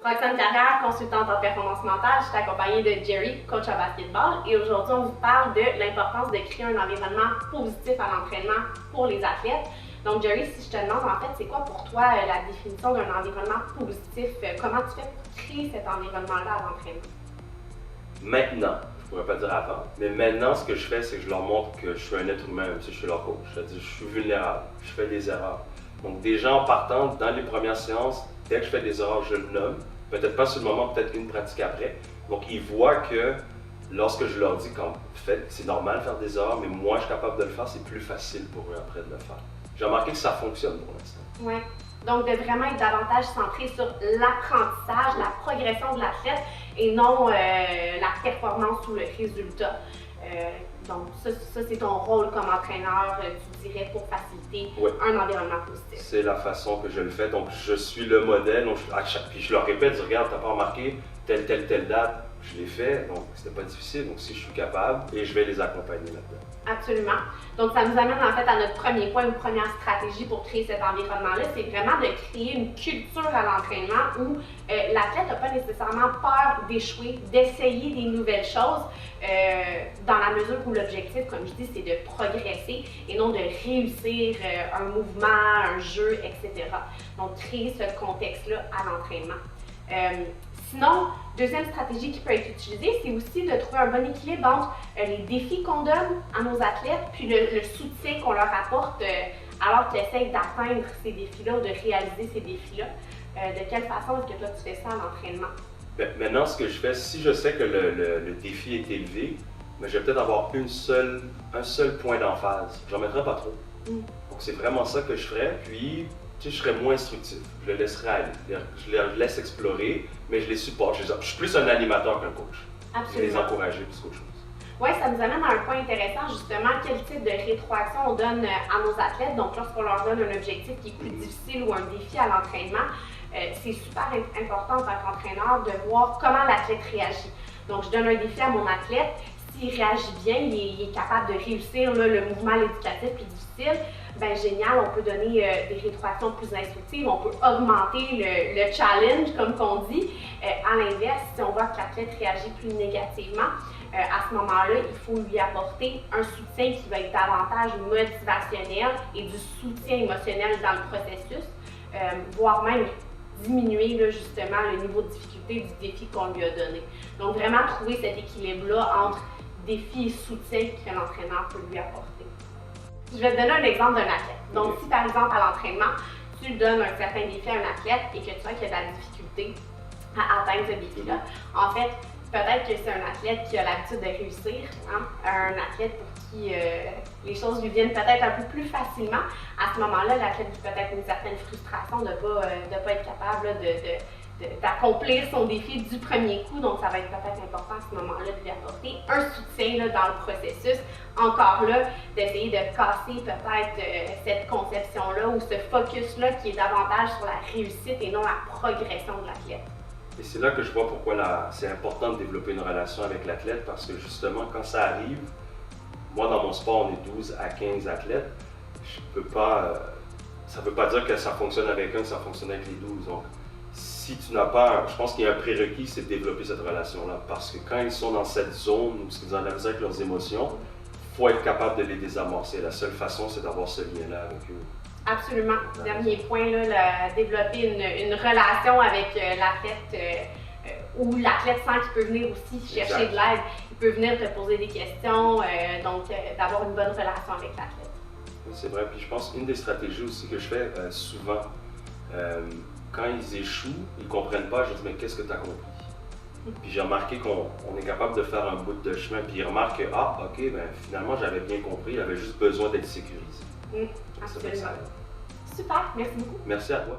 Roxane Carrière, consultante en performance mentale, je suis accompagnée de Jerry, coach à basketball, et aujourd'hui on vous parle de l'importance de créer un environnement positif à l'entraînement pour les athlètes. Donc Jerry, si je te demande en fait, c'est quoi pour toi la définition d'un environnement positif? Comment tu fais pour créer cet environnement-là à l'entraînement? Maintenant, je pourrais pas dire avant, mais maintenant ce que je fais, c'est que je leur montre que je suis un être humain, même si je suis leur coach. C'est-à-dire, je suis vulnérable, je fais des erreurs. Donc déjà en partant, dans les premières séances, dès que je fais des erreurs, je le nomme. Peut-être pas sur le moment, peut-être une pratique après. Donc ils voient que lorsque je leur dis qu'en fait, c'est normal de faire des erreurs, mais moi je suis capable de le faire, c'est plus facile pour eux après de le faire. J'ai remarqué que ça fonctionne pour l'instant. Oui. Donc, de vraiment être davantage centré sur l'apprentissage, la progression de l'athlète et non la performance ou le résultat. Donc, ça c'est ton rôle comme entraîneur, tu dirais, pour faciliter un environnement positif. C'est la façon que je le fais. Donc, je suis le modèle. Donc, puis je leur répète, je dis, regarde, t'as pas remarqué telle date. Je l'ai fait, donc c'était pas difficile. Donc, si je suis capable, et je vais les accompagner là-dedans. Absolument. Donc, ça nous amène en fait à notre premier point, une première stratégie pour créer cet environnement-là, c'est vraiment de créer une culture à l'entraînement où l'athlète n'a pas nécessairement peur d'échouer, d'essayer des nouvelles choses, dans la mesure où l'objectif, comme je dis, c'est de progresser et non de réussir un mouvement, un jeu, etc. Donc, créer ce contexte-là à l'entraînement. Sinon, deuxième stratégie qui peut être utilisée, c'est aussi de trouver un bon équilibre entre les défis qu'on donne à nos athlètes puis le soutien qu'on leur apporte alors qu'ils essayent d'atteindre ces défis-là ou de réaliser ces défis-là. De quelle façon est-ce que toi tu fais ça à l'entraînement? Maintenant, ce que je fais, si je sais que le défi est élevé, mais je vais peut-être avoir un seul point d'emphase. J'en mettrai pas trop. Donc c'est vraiment ça que je ferais, puis je serais moins instructif. Je le laisserai aller. Je les laisse explorer, mais je les supporte. Je suis plus un animateur qu'un coach. Absolument. Je vais les encourager plus qu'autre chose. Oui, ça nous amène à un point intéressant, justement, quel type de rétroaction on donne à nos athlètes. Donc, lorsqu'on leur donne un objectif qui est plus difficile ou un défi à l'entraînement, c'est super important en tant qu'entraîneur de voir comment l'athlète réagit. Donc, je donne un défi à mon athlète. S'il réagit bien, il est capable de réussir le mouvement éducatif plus difficile, ben génial, on peut donner des rétroactions plus instructives, on peut augmenter le challenge, comme qu'on dit. À l'inverse, si on voit que l'athlète réagit plus négativement, à ce moment-là, il faut lui apporter un soutien qui va être davantage motivationnel et du soutien émotionnel dans le processus, voire même diminuer là, justement le niveau de difficulté du défi qu'on lui a donné. Donc vraiment trouver cet équilibre-là entre défi et soutien que l'entraîneur peut lui apporter. Je vais te donner un exemple d'un athlète. Donc si par exemple à l'entraînement, tu donnes un certain défi à un athlète et que tu vois qu'il y a de la difficulté à atteindre ce défi-là, en fait, peut-être que c'est un athlète qui a l'habitude de réussir, un athlète pour qui les choses lui viennent peut-être un peu plus facilement. À ce moment-là, l'athlète vit peut-être une certaine frustration de ne pas être capable là, d'accomplir son défi du premier coup. Donc, ça va être peut-être important à ce moment-là de lui apporter un soutien là, dans le processus. Encore là, d'essayer de casser peut-être cette conception-là ou ce focus-là qui est davantage sur la réussite et non la progression de l'athlète. Et c'est là que je vois pourquoi c'est important de développer une relation avec l'athlète, parce que justement, quand ça arrive, moi dans mon sport, on est 12 à 15 athlètes, je peux pas, ça ne veut pas dire que ça fonctionne avec un, que ça fonctionne avec les 12. Donc, si tu n'as pas, je pense qu'il y a un prérequis, c'est de développer cette relation-là, parce que quand ils sont dans cette zone où ils ont la misère avec leurs émotions, il faut être capable de les désamorcer. La seule façon, c'est d'avoir ce lien-là avec eux. Absolument. Dernier point, là, développer une relation avec l'athlète où l'athlète sent qu'il peut venir aussi chercher de l'aide. Il peut venir te poser des questions, donc d'avoir une bonne relation avec l'athlète. C'est vrai. Puis je pense qu'une des stratégies aussi que je fais souvent, quand ils échouent, ils ne comprennent pas, je dis mais qu'est-ce que tu as compris? Puis j'ai remarqué qu'on est capable de faire un bout de chemin, puis ils remarquent que ok, ben finalement j'avais bien compris, il avait juste besoin d'être sécurisé. Absolument. Super, merci beaucoup. Merci à toi.